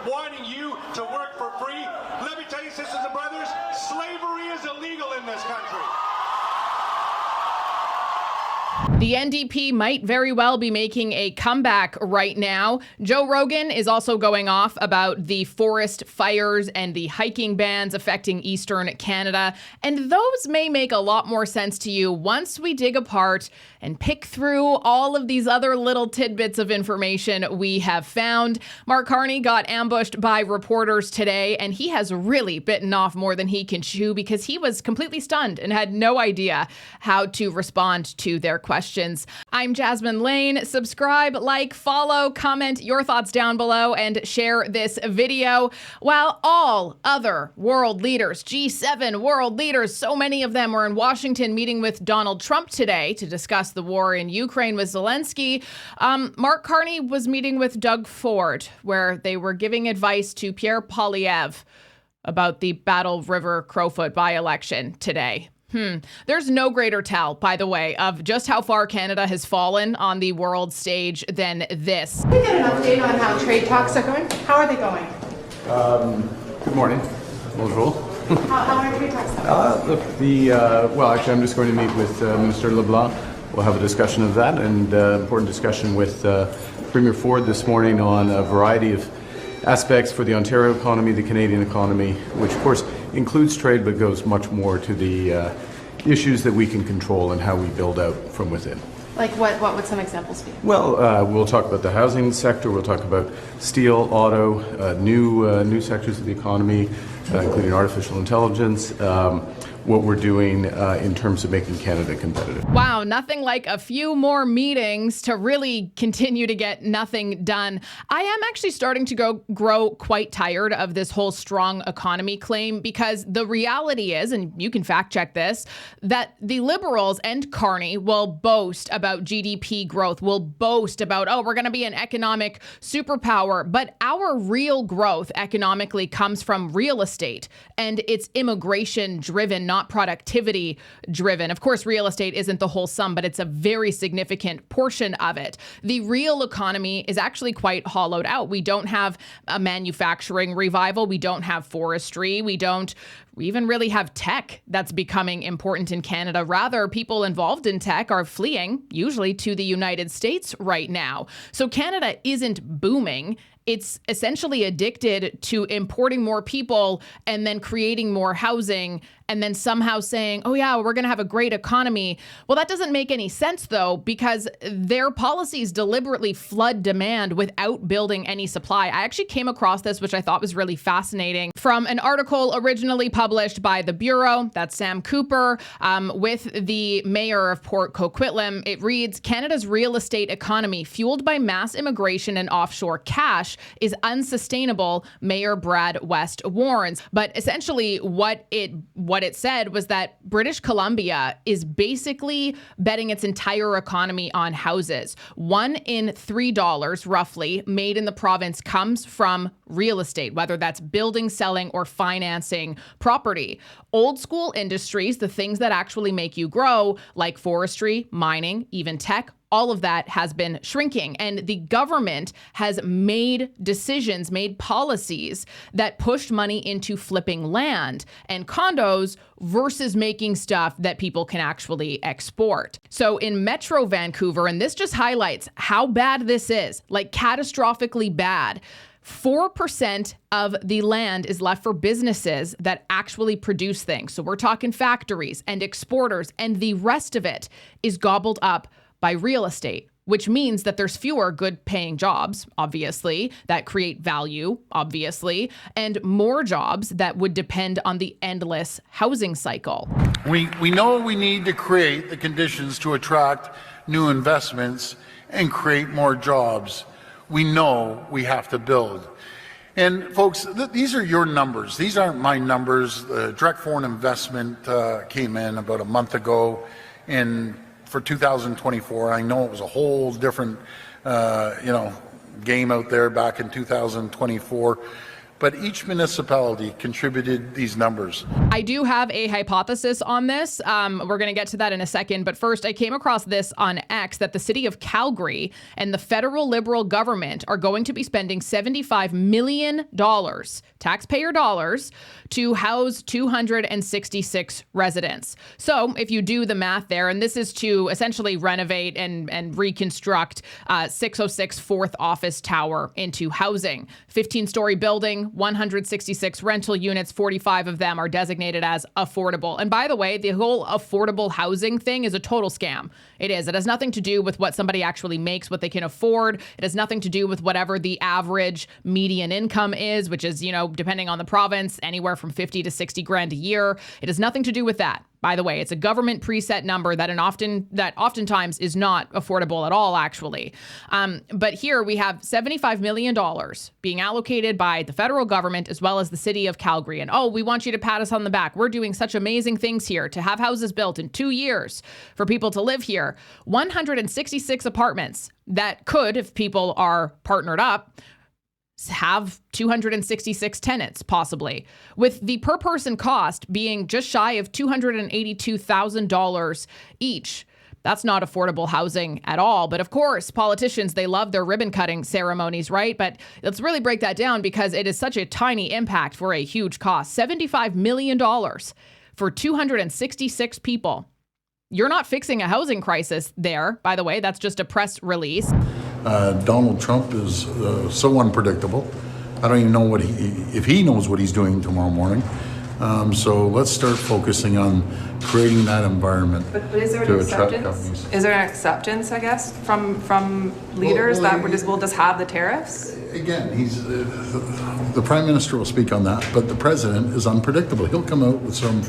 wanting you to work for free. Let me tell you, sisters and brothers, slavery is illegal in this country. The NDP might very well be making a comeback right now. Joe Rogan is also going off about the forest fires and the hiking bans affecting Eastern Canada. And those may make a lot more sense to you once we dig apart and pick through all of these other little tidbits of information we have found. Mark Carney got ambushed by reporters today, and he has really bitten off more than he can chew because he was completely stunned and had no idea how to respond to their questions. I'm Jasmine Lane. Subscribe, like, follow, comment your thoughts down below, and share this video. While all other world leaders, G7 world leaders, so many of them were in Washington meeting with Donald Trump today to discuss the war in Ukraine with Zelensky, Mark Carney was meeting with Doug Ford, where they were giving advice to Pierre Poilievre about the Battle River Crowfoot by-election today. There's no greater tell, by the way, of just how far Canada has fallen on the world stage than this. Can we get an update on how trade talks are going? How are they going? Good morning. Bonjour. How are trade talks going? Well, actually, I'm just going to meet with Minister LeBlanc. We'll have a discussion of that, and important discussion with Premier Ford this morning on a variety of aspects for the Ontario economy, the Canadian economy, which of course includes trade, but goes much more to the issues that we can control and how we build out from within. Like what would some examples be? Well, we'll talk about the housing sector. We'll talk about steel, auto, new sectors of the economy, including artificial intelligence. What we're doing in terms of making Canada competitive. Wow, nothing like a few more meetings to really continue to get nothing done. I am actually starting to grow quite tired of this whole strong economy claim, because the reality is, and you can fact check this, that the Liberals and Carney will boast about GDP growth, will boast about, oh, we're going to be an economic superpower. But our real growth economically comes from real estate, and it's immigration driven, not productivity driven. Of course, real estate isn't the whole sum, but it's a very significant portion of it. The real economy is actually quite hollowed out. We don't have a manufacturing revival. We don't have forestry. We even really have tech that's becoming important in Canada. Rather, people involved in tech are fleeing, usually to the United States right now. So Canada isn't booming. It's essentially addicted to importing more people and then creating more housing and then somehow saying, oh yeah, we're going to have a great economy. Well, that doesn't make any sense though, because their policies deliberately flood demand without building any supply. I actually came across this, which I thought was really fascinating, from an article originally published by the Bureau, that's Sam Cooper, with the mayor of Port Coquitlam. It reads, Canada's real estate economy, fueled by mass immigration and offshore cash, is unsustainable, Mayor Brad West warns. But essentially what it said was that British Columbia is basically betting its entire economy on houses. $1 in $3 roughly made in the province comes from real estate, whether that's building, selling, or financing property. Old school industries, the things that actually make you grow, like forestry, mining, even tech, all of that has been shrinking. And the government has made decisions, made policies that pushed money into flipping land and condos versus making stuff that people can actually export. So in Metro Vancouver, and this just highlights how bad this is, like catastrophically bad, 4% of the land is left for businesses that actually produce things. So we're talking factories and exporters, and the rest of it is gobbled up by real estate, which means that there's fewer good paying jobs, obviously, that create value, obviously, and more jobs that would depend on the endless housing cycle. We know we need to create the conditions to attract new investments and create more jobs. We know we have to build. And folks, these are your numbers. These aren't my numbers. Direct foreign investment came in about a month ago for 2024. I know it was a whole different, game out there back in 2024. but each municipality contributed these numbers. I do have a hypothesis on this. We're going to get to that in a second. But first, I came across this on X that the city of Calgary and the federal Liberal government are going to be spending $75 million, taxpayer dollars, to house 266 residents. So if you do the math there, and this is to essentially renovate and reconstruct 606 4th Office Tower into housing. 15-story building, 166 rental units, 45 of them are designated as affordable. And by the way, the whole affordable housing thing is a total scam. It is. It has nothing to do with what somebody actually makes, what they can afford. It has nothing to do with whatever the average median income is, which is, depending on the province, anywhere from 50 to 60 grand a year. It has nothing to do with that. By the way, it's a government preset number that oftentimes is not affordable at all, actually. But here we have $75 million being allocated by the federal government as well as the city of Calgary. And we want you to pat us on the back. We're doing such amazing things here to have houses built in 2 years for people to live here. 166 apartments that could, if people are partnered up, have 266 tenants, possibly, with the per person cost being just shy of $282,000 each. That's not affordable housing at all. But of course, politicians, they love their ribbon cutting ceremonies, right? But let's really break that down because it is such a tiny impact for a huge cost. $75 million for 266 people. You're not fixing a housing crisis there, by the way. That's just a press release. Donald Trump is so unpredictable. I don't even know if he knows what he's doing tomorrow morning. So let's start focusing on creating that environment. But is there an acceptance? Is there an acceptance, I guess, from leaders that we'll just have the tariffs? Again, the Prime Minister will speak on that, but the President is unpredictable. He'll come out with some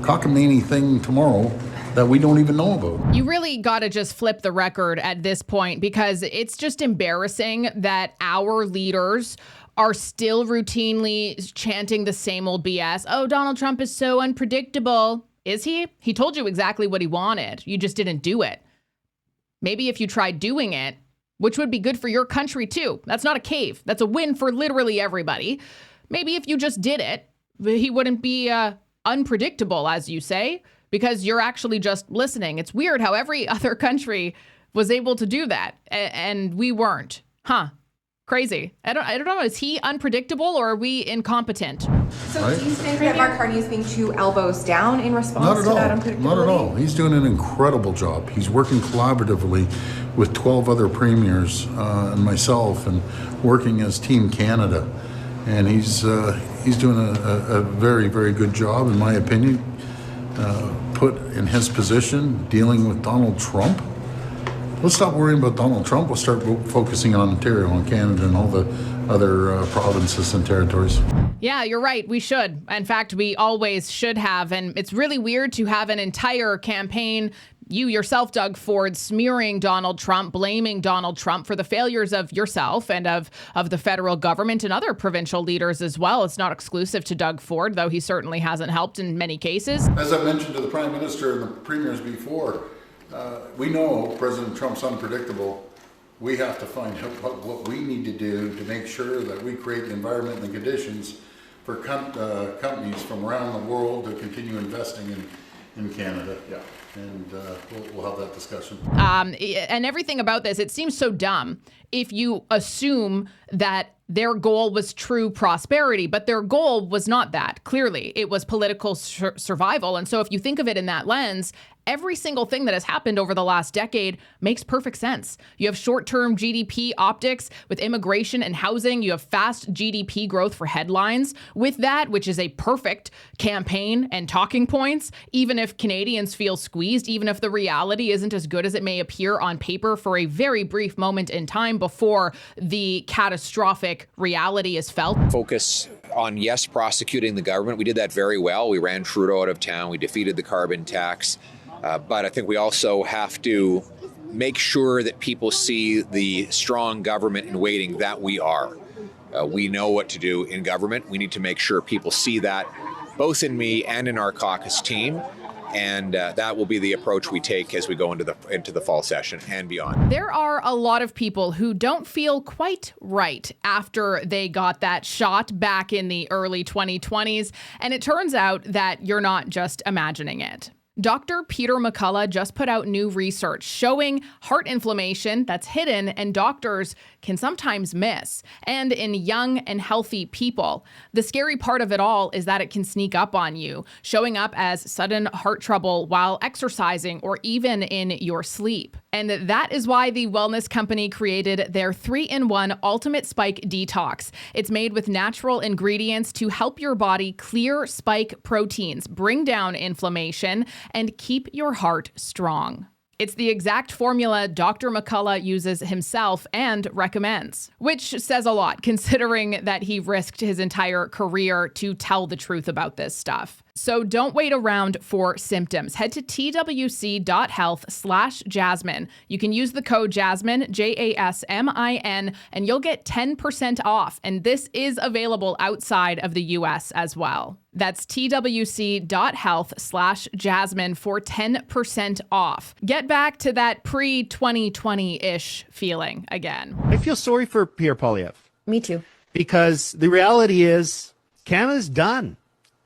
cockamamie thing tomorrow that we don't even know about. You really got to just flip the record at this point because it's just embarrassing that our leaders are still routinely chanting the same old BS. Oh, Donald Trump is so unpredictable. Is he? He told you exactly what he wanted. You just didn't do it. Maybe if you tried doing it, which would be good for your country too. That's not a cave. That's a win for literally everybody. Maybe if you just did it, he wouldn't be unpredictable, as you say, because you're actually just listening. It's weird how every other country was able to do that and we weren't. Crazy. I don't know. Is he unpredictable or are we incompetent? So do you think that Mark Carney is being too elbows down in response to that unpredictability? Not at all. He's doing an incredible job. He's working collaboratively with 12 other premiers and myself and working as Team Canada. And he's doing a very, very good job, in my opinion. Put in his position, dealing with Donald Trump. Let's stop worrying about Donald Trump. We'll start focusing on Ontario and Canada and all the other provinces and territories. Yeah, you're right. We should. In fact, we always should have. And it's really weird to have an entire campaign, you yourself, Doug Ford, smearing Donald Trump, blaming Donald Trump for the failures of yourself and of the federal government and other provincial leaders as well. It's not exclusive to Doug Ford, though he certainly hasn't helped in many cases. As I mentioned to the Prime Minister and the premiers before, we know President Trump's unpredictable. We have to find out what we need to do to make sure that we create the environment and the conditions for companies from around the world to continue investing in Canada. Yeah. And we'll have that discussion. And everything about this, it seems so dumb if you assume that their goal was true prosperity, but their goal was not that. Clearly, it was political survival. And so if you think of it in that lens, every single thing that has happened over the last decade makes perfect sense. You have short-term GDP optics with immigration and housing. You have fast GDP growth for headlines with that, which is a perfect campaign and talking points, even if Canadians feel squeezed, even if the reality isn't as good as it may appear on paper for a very brief moment in time before the catastrophic reality is felt. Focus on, yes, prosecuting the government. We did that very well. We ran Trudeau out of town. We defeated the carbon tax. But I think we also have to make sure that people see the strong government in waiting that we are. We know what to do in government. We need to make sure people see that, both in me and in our caucus team. and that will be the approach we take as we go into the fall session and beyond. There are a lot of people who don't feel quite right after they got that shot back in the early 2020s, and it turns out that you're not just imagining it. Dr. Peter McCullough just put out new research showing heart inflammation that's hidden and doctors can sometimes miss, and in young and healthy people. The scary part of it all is that it can sneak up on you, showing up as sudden heart trouble while exercising or even in your sleep. And that is why the wellness company created their 3-in-1 Ultimate Spike Detox. It's made with natural ingredients to help your body clear spike proteins, bring down inflammation, and keep your heart strong. It's the exact formula Dr. McCullough uses himself and recommends, which says a lot considering that he risked his entire career to tell the truth about this stuff. So don't wait around for symptoms. Head to twc.health/Jasmine. You can use the code Jasmine, JASMIN, and you'll get 10% off. And this is available outside of the US as well. That's twc.health/Jasmine for 10% off. Get back to that pre-2020-ish feeling again. I feel sorry for Pierre Poilievre. Me too. Because the reality is Canada's done.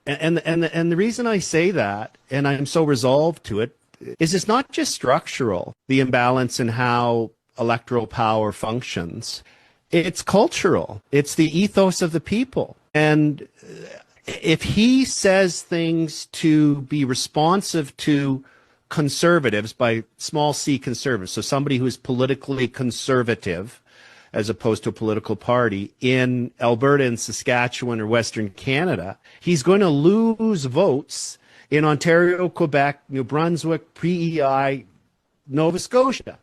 And the reason I say that, and I'm so resolved to it, is it's not just structural, the imbalance in how electoral power functions. It's cultural. It's the ethos of the people. And if he says things to be responsive to conservatives, by small c conservatives, so somebody who is politically conservative, as opposed to a political party in Alberta and Saskatchewan or Western Canada, he's going to lose votes in Ontario, Quebec, New Brunswick, PEI, Nova Scotia.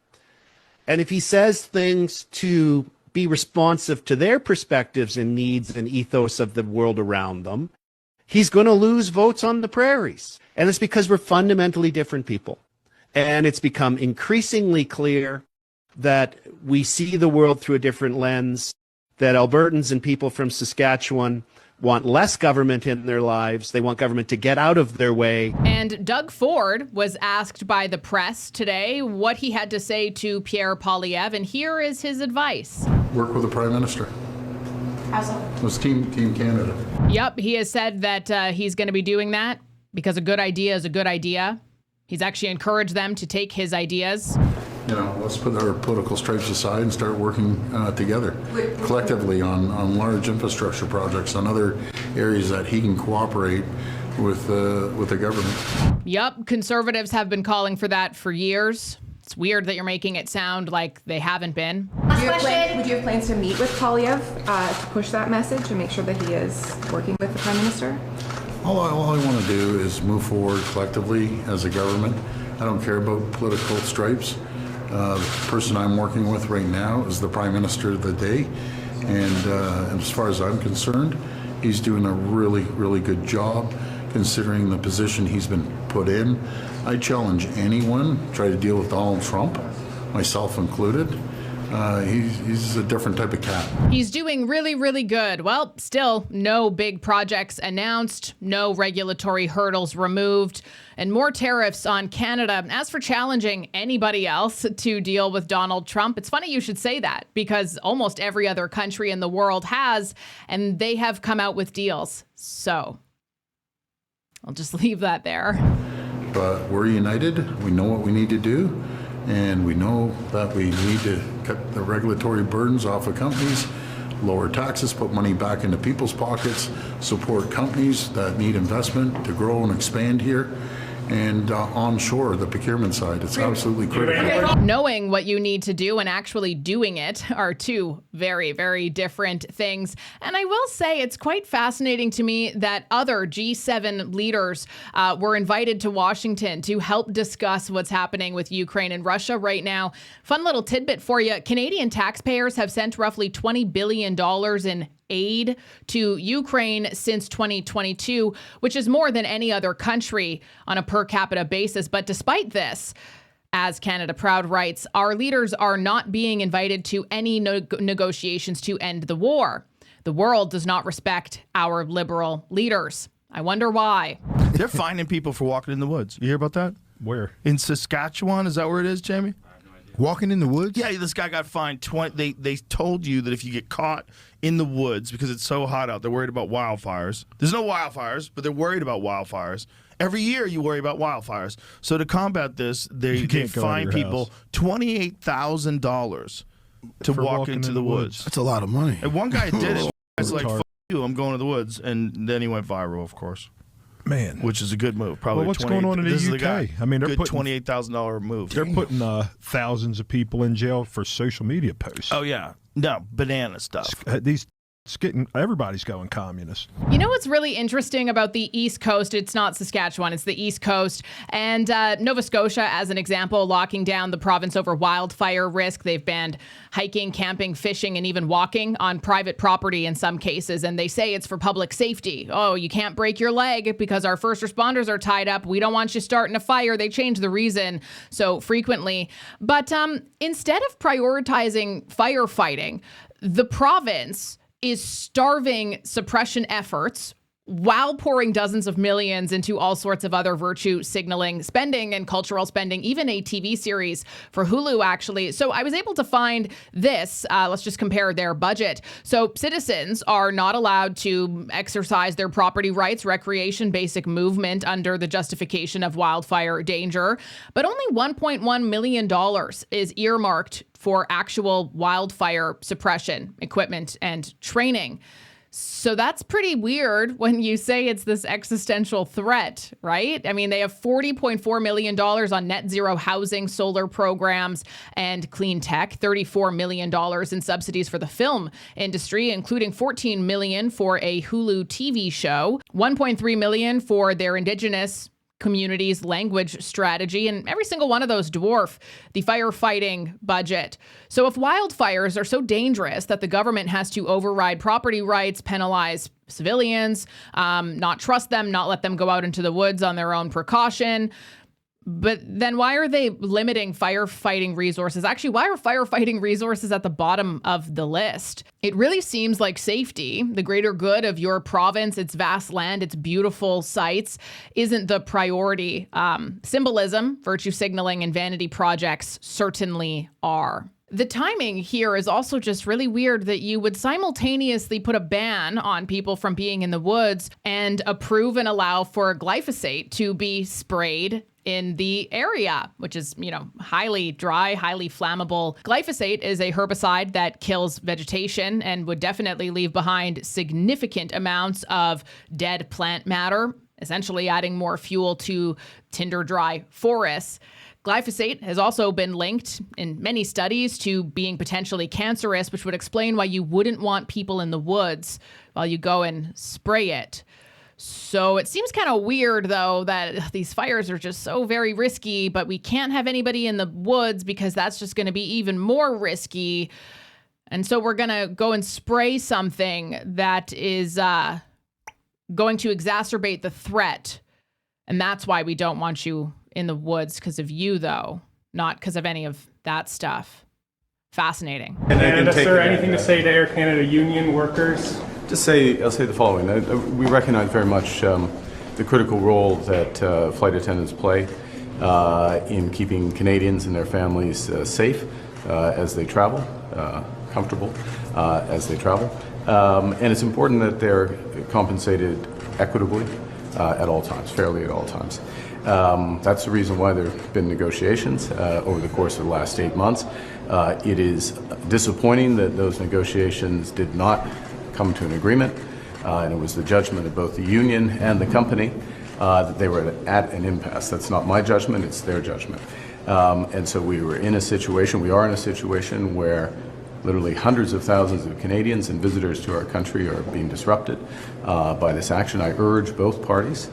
And if he says things to be responsive to their perspectives and needs and ethos of the world around them, he's going to lose votes on the prairies. And it's because we're fundamentally different people. And it's become increasingly clear that we see the world through a different lens, that Albertans and people from Saskatchewan want less government in their lives. They want government to get out of their way. And Doug Ford was asked by the press today what he had to say to Pierre Poilievre, and here is his advice. Work with the Prime Minister. How's that? It was Team Canada. Yep, he has said that he's going to be doing that because a good idea is a good idea. He's actually encouraged them to take his ideas. You know, let's put our political stripes aside and start working together collectively on large infrastructure projects, on other areas that he can cooperate with the government. Yep, conservatives have been calling for that for years. It's weird that you're making it sound like they haven't been. Would you have plans to meet with Poilievre to push that message and make sure that he is working with the Prime Minister? All I want to do is move forward collectively as a government. I don't care about political stripes. The person I'm working with right now is the Prime Minister of the day, and as far as I'm concerned, he's doing a really, really good job considering the position he's been put in. I challenge anyone try to deal with Donald Trump, myself included. He's a different type of cat. He's doing really, really good. Well, still no big projects announced, no regulatory hurdles removed, and more tariffs on Canada. As for challenging anybody else to deal with Donald Trump, it's funny you should say that because almost every other country in the world has, and they have come out with deals. So I'll just leave that there. But we're united. We know what we need to do. And we know that we need to cut the regulatory burdens off of companies, lower taxes, put money back into people's pockets, support companies that need investment to grow and expand here, and onshore, the procurement side. It's absolutely critical. Knowing what you need to do and actually doing it are two very, very different things. And I will say it's quite fascinating to me that other G7 leaders were invited to Washington to help discuss what's happening with Ukraine and Russia right now. Fun little tidbit for you. Canadian taxpayers have sent roughly $20 billion in aid to Ukraine since 2022, which is more than any other country on a per capita basis. But despite this, as Canada Proud writes, our leaders are not being invited to any negotiations to end the war. The world does not respect our liberal leaders. I wonder why. They're finding people for walking in the woods. You hear about that? Where? In Saskatchewan, is that where it is, Jamie? Walking in the woods? Yeah, this guy got fined 20. They told you that if you get caught in the woods because it's so hot out, they're worried about wildfires. There's no wildfires, but they're worried about wildfires. Every year you worry about wildfires. So to combat this, they fine people $28,000 to walk into the woods. That's a lot of money. And one guy did it. He's like, "Fuck you, I'm going to the woods," and then he went viral, of course. Man, which is a good move. Probably. Well, what's going on in the UK? I mean, they're putting $28,000 move. They're putting thousands of people in jail for social media posts. Oh yeah, no banana stuff. Everybody's going communist. You know what's really interesting about the East Coast? It's not Saskatchewan, it's the East Coast. And Nova Scotia, as an example, locking down the province over wildfire risk. They've banned hiking, camping, fishing, and even walking on private property in some cases. And they say it's for public safety. Oh, you can't break your leg because our first responders are tied up. We don't want you starting a fire. They change the reason so frequently. But instead of prioritizing firefighting, the province is starving suppression efforts while pouring dozens of millions into all sorts of other virtue signaling spending and cultural spending, even a TV series for Hulu, actually. So I was able to find this. Let's just compare their budget. So citizens are not allowed to exercise their property rights, recreation, basic movement under the justification of wildfire danger. But only $1.1 million is earmarked for actual wildfire suppression equipment and training. So that's pretty weird when you say it's this existential threat, right? I mean, they have $40.4 million on net zero housing, solar programs, and clean tech, $34 million in subsidies for the film industry, including $14 million for a Hulu TV show, $1.3 million for their Indigenous communities language strategy, and every single one of those dwarf the firefighting budget. So if wildfires are so dangerous that the government has to override property rights, penalize civilians, not trust them, not let them go out into the woods on their own precaution, but then why are they limiting firefighting resources? Actually, why are firefighting resources at the bottom of the list? It really seems like safety, the greater good of your province, its vast land, its beautiful sites, isn't the priority. Symbolism, virtue signaling, and vanity projects certainly are. The timing here is also just really weird that you would simultaneously put a ban on people from being in the woods and approve and allow for glyphosate to be sprayed in the area, which is, highly dry, highly flammable. Glyphosate is a herbicide that kills vegetation and would definitely leave behind significant amounts of dead plant matter, essentially adding more fuel to tinder dry forests. Glyphosate has also been linked in many studies to being potentially cancerous, which would explain why you wouldn't want people in the woods while you go and spray it. So it seems kind of weird, though, that these fires are just so very risky, but we can't have anybody in the woods because that's just going to be even more risky. And so we're going to go and spray something that is going to exacerbate the threat. And that's why we don't want you in the woods, because of you, though, not because of any of that stuff. Fascinating. And sir, anything to say to Air Canada union workers? I'll say the following. We recognize very much the critical role that flight attendants play in keeping Canadians and their families safe as they travel, comfortable as they travel. And it's important that they're compensated equitably at all times, fairly at all times. That's the reason why there have been negotiations over the course of the last 8 months. It is disappointing that those negotiations did not come to an agreement, and it was the judgment of both the union and the company that they were at an impasse. That's not my judgment, it's their judgment. And so we are in a situation where literally hundreds of thousands of Canadians and visitors to our country are being disrupted by this action. I urge both parties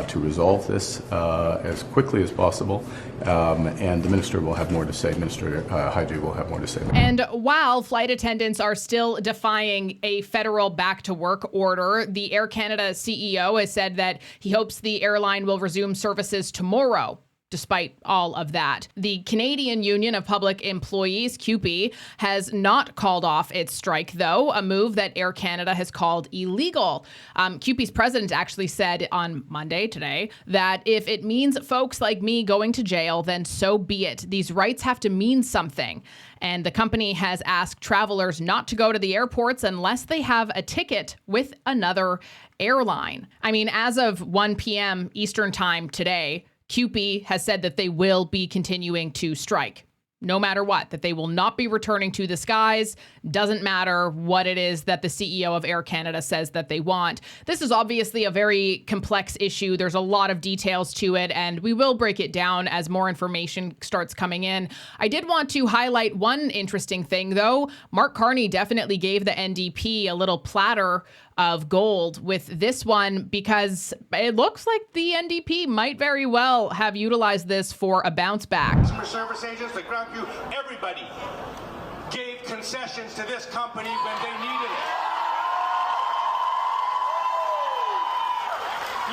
to resolve this as quickly as possible, and the minister will have more to say. Minister Hajdu will have more to say. And while flight attendants are still defying a federal back-to-work order, the Air Canada CEO has said that he hopes the airline will resume services tomorrow. despite all of that. The Canadian Union of Public Employees, CUPE, has not called off its strike, though, a move that Air Canada has called illegal. CUPE's president actually said on Monday, today, that if it means folks like me going to jail, then so be it. These rights have to mean something. And the company has asked travelers not to go to the airports unless they have a ticket with another airline. I mean, as of 1 p.m. Eastern Time today, CUPE has said that they will be continuing to strike, no matter what, that they will not be returning to the skies. Doesn't matter what it is that the CEO of Air Canada says that they want. This is obviously a very complex issue. There's a lot of details to it, and we will break it down as more information starts coming in. I did want to highlight one interesting thing, though. Mark Carney definitely gave the NDP a little platter of gold with this one, because it looks like the NDP might very well have utilized this for a bounce back. Customer service agents, the ground crew, everybody gave concessions to this company when they needed it.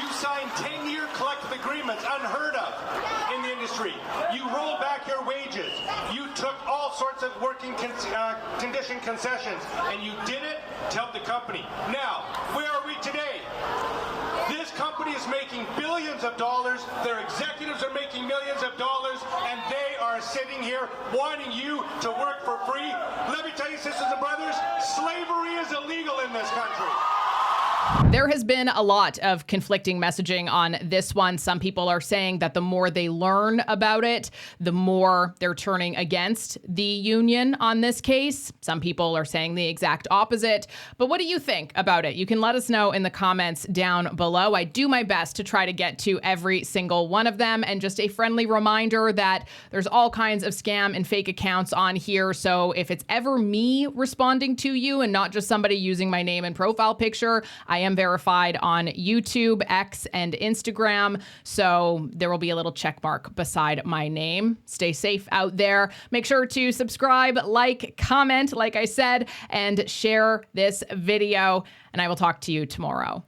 You signed 10-year collective agreements, unheard of in the industry. You rolled back your wages. You took all sorts of working condition concessions, and you did it to help the company. Now, where are we today? This company is making billions of dollars. Their executives are making millions of dollars, and they are sitting here wanting you to work for free. Let me tell you, sisters and brothers, slavery is illegal in this country. There has been a lot of conflicting messaging on this one. Some people are saying that the more they learn about it, the more they're turning against the union on this case. Some people are saying the exact opposite. But what do you think about it? You can let us know in the comments down below. I do my best to try to get to every single one of them. And just a friendly reminder that there's all kinds of scam and fake accounts on here. So if it's ever me responding to you and not just somebody using my name and profile picture, I am verified on YouTube, X, and Instagram. So there will be a little check mark beside my name. Stay safe out there. Make sure to subscribe, like, comment, like I said, and share this video. And I will talk to you tomorrow.